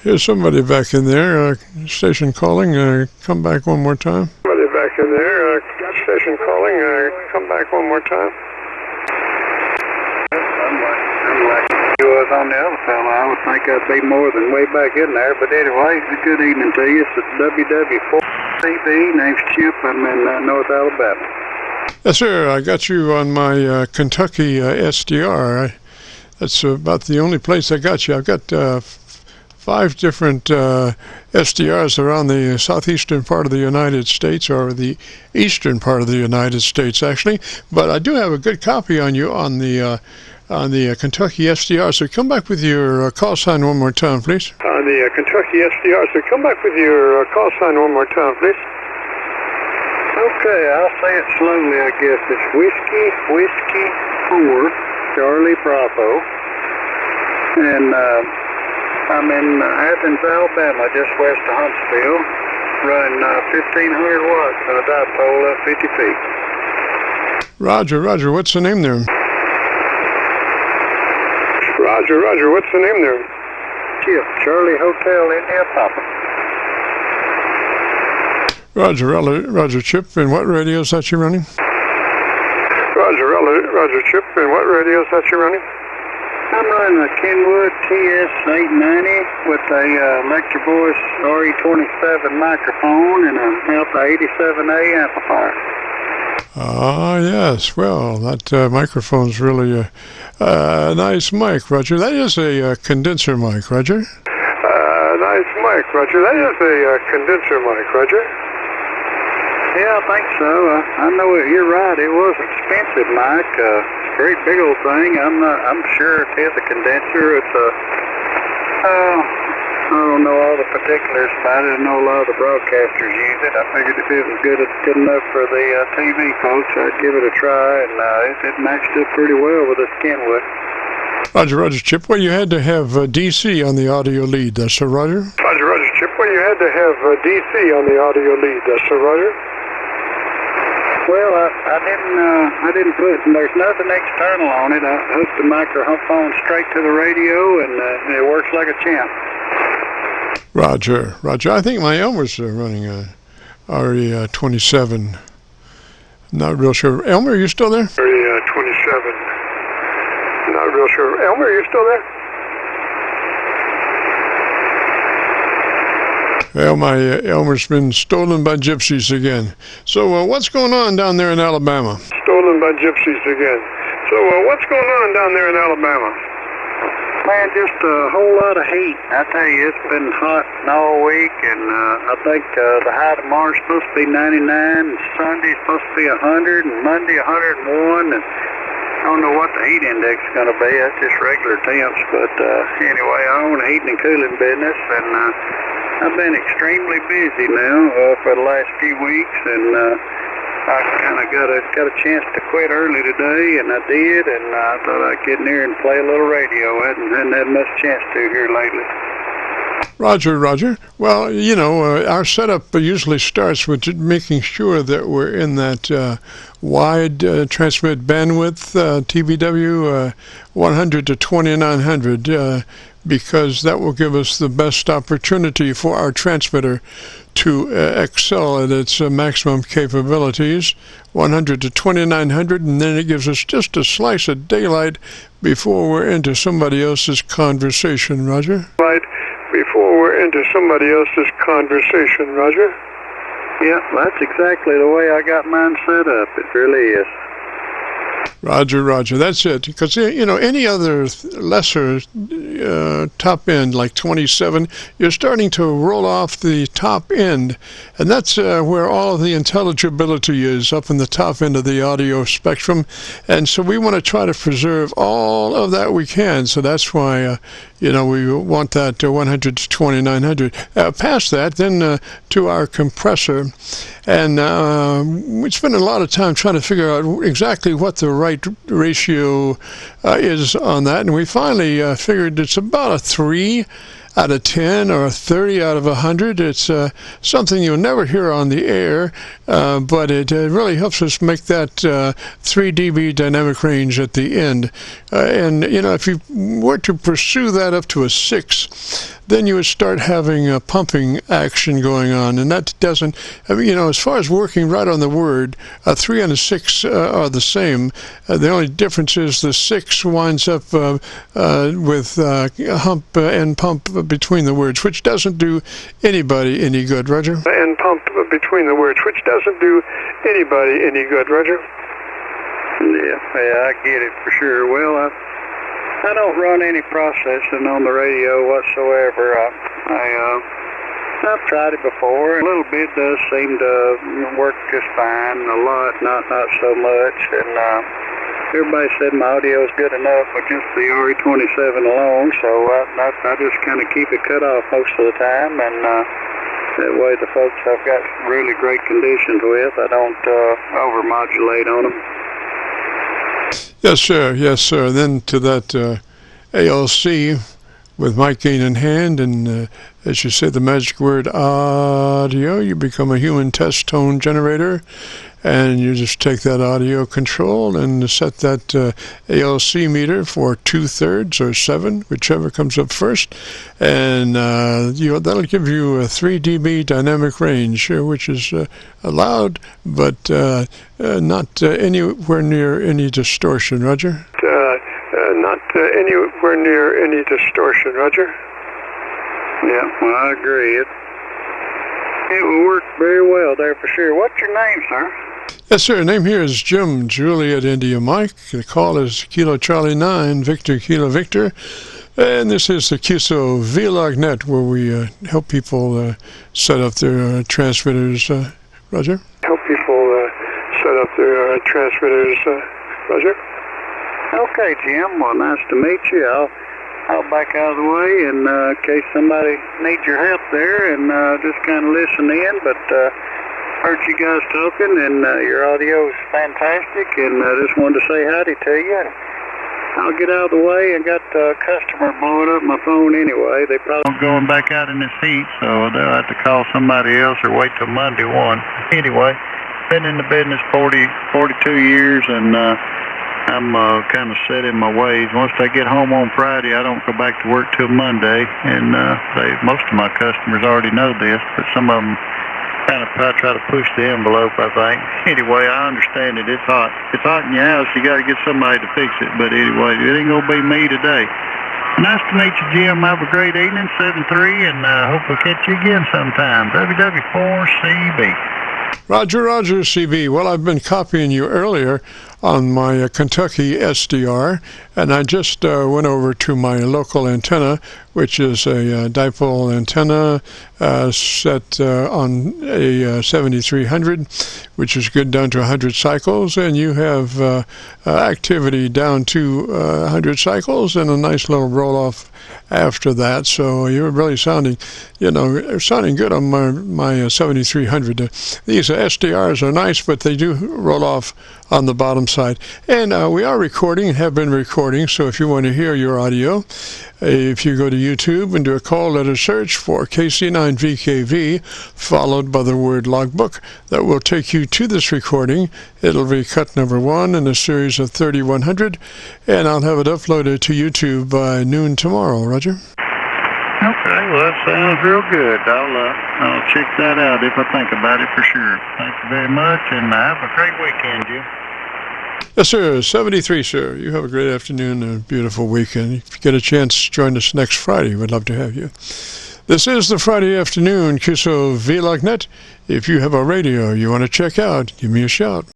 Here's somebody back in there, station calling, come back one more time. Somebody back in there, station calling, come back one more time. He was on the other fellow. I would think I'd be more than way back in there, but anyway, good evening to you. It's the CHIP-WW4CB, name's Chip. I'm in North Alabama. Yes, sir, I got you on my Kentucky SDR. That's about the only place I got you. I've got 5 different SDRs around the southeastern part of the United States, or the eastern part of the United States, actually. But I do have a good copy on you on the Kentucky SDR. So come back with your call sign one more time, please. On the Kentucky SDR. So come back with your call sign one more time, please. Okay, I'll say it slowly, I guess. It's Whiskey 4, Charlie Bravo. And I'm in Athens, Alabama, just west of Huntsville, running 1,500 watts on a dipole up 50 feet. Roger, what's the name there? Roger, what's the name there? Chip, Charlie Hotel, India, Papa. Roger, Chip, and what radio is that you're running? Roger, Chip, and what radio is that you're running? I'm running a Kenwood TS-890 with a Lecture Voice RE27 microphone and a Alpha 87A amplifier. Ah, yes. Well, that microphone's really a nice mic, Roger. That is a condenser mic, Roger. Nice mic, Roger. That is a condenser mic, Roger. Yeah, I think so. I know you're right. It was an expensive mic. Great big old thing. I'm sure it is a condenser. It's a I don't know all the particulars about it. I know a lot of the broadcasters use it. I figured if it was good enough for the TV folks, I'd give it a try, and it matched up pretty well with this Kenwood. Roger, Chip. Well, you had to have DC on the audio lead, Sir Roger. Roger, Chip. Well, you had to have DC on the audio lead, Sir Roger. Well, I didn't put, there's nothing external on it. I hooked the microphone straight to the radio, and it works like a champ. Roger. I think my Elmer's running a RE27. Not real sure. Elmer, are you still there? RE27. Not real sure. Elmer, are you still there? Well, my Elmer's been stolen by gypsies again. So what's going on down there in Alabama? Stolen by gypsies again. So what's going on down there in Alabama? Man, just a whole lot of heat. I tell you, it's been hot all week, and I think the high tomorrow's supposed to be 99, and Sunday's supposed to be 100, and Monday 101, and I don't know what the heat index is going to be. That's just regular temps, but anyway, I own a heating and cooling business, and I've been extremely busy now for the last few weeks, and I kind of got a chance to quit early today, and I did, and I thought I'd get in here and play a little radio. I hadn't had much chance to here lately. Roger. Well, you know, our setup usually starts with making sure that we're in that wide transmit bandwidth, TBW 100 to 2900, because that will give us the best opportunity for our transmitter to excel at its maximum capabilities, 100 to 2900, and then it gives us just a slice of daylight before we're into somebody else's conversation, Roger. Right, before we're into somebody else's conversation, Roger. Yeah, that's exactly the way I got mine set up. It really is. Roger, that's it. Because, you know, any other lesser top end, like 27, you're starting to roll off the top end. And that's where all of the intelligibility is, up in the top end of the audio spectrum. And so we want to try to preserve all of that we can. So that's why, you know, we want that 100 to 2900. Past that, then to our compressor. And we spent a lot of time trying to figure out exactly what the right ratio is on that, and we finally figured it's about a 3, out of 10 or 30 out of 100. It's something you'll never hear on the air, but it really helps us make that 3 dB dynamic range at the end. And, you know, if you were to pursue that up to a 6, then you would start having a pumping action going on, and that doesn't, I mean, you know, as far as working right on the word, a 3 and a 6 are the same. The only difference is the 6 winds up with hump and pump between the words, which doesn't do anybody any good, Roger. And pump between the words, which doesn't do anybody any good, Roger. Yeah, I get it for sure. Well, I don't run any processing on the radio whatsoever. I've tried it before. A little bit does seem to work just fine. A lot, not so much. And everybody said my audio is good enough with just the RE27 alone. So I just kind of keep it cut off most of the time, and that way the folks I've got really great conditions with, I don't overmodulate on them. Yes, sir. Yes, sir. Then to that ALC with mic gain in hand, and as you say the magic word audio, you become a human test tone generator, and you just take that audio control and set that ALC meter for 2/3 or 7, whichever comes up first, and that'll give you a 3 dB dynamic range, which is allowed, but not anywhere near any distortion, Roger. Not anywhere near any distortion, Roger. Yeah, well, I agree. It will work very well there for sure. What's your name, sir? Yes, sir. Name here is Jim, Juliet India Mike. The call is Kilo Charlie 9, Victor Kilo Victor. And this is the Qso-Vlog net, where we help people set up their transmitters, Roger. Help people set up their transmitters, Roger. Okay, Jim. Well, nice to meet you. I'll back out of the way in case somebody needs your help there, and just kind of listen in. But heard you guys talking, and your audio is fantastic, and I just wanted to say howdy to you. And I'll get out of the way. I got a customer blowing up my phone anyway. They probably going back out in this heat, so they'll have to call somebody else or wait till Monday 1. Anyway, been in the business 42 years, and I'm kind of set in my ways. Once I get home on Friday, I don't go back to work till Monday, and most of my customers already know this, but some of them kind of try to push the envelope, I think. Anyway, I understand it. It's hot. It's hot in your house. You got to get somebody to fix it, but anyway, it ain't going to be me today. Nice to meet you, Jim. Have a great evening, 7-3, and hope we'll catch you again sometime. WW4CB. Roger, CB. Well, I've been copying you earlier on my Kentucky SDR, and I just went over to my local antenna, which is a dipole antenna set on a 7300, which is good down to 100 cycles, and you have activity down to 100 cycles and a nice little roll-off after that. So you're really sounding good on my 7300. These SDRs are nice, but they do roll off on the bottom side. And we are recording and have been recording, so if you want to hear your audio, if you go to YouTube and do a call letter search for KC9VKV, followed by the word logbook, that will take you to this recording. It'll be cut number 1 in a series of 3100, and I'll have it uploaded to YouTube by noon tomorrow, Roger. Okay, well, that sounds real good. I'll check that out if I think about it for sure. Thank you very much, and have a great weekend, Jim. Yes, sir. 73, sir. You have a great afternoon and a beautiful weekend. If you get a chance, join us next Friday. We'd love to have you. This is the Friday afternoon Qso-Vlog net. If you have a radio you want to check out, give me a shout.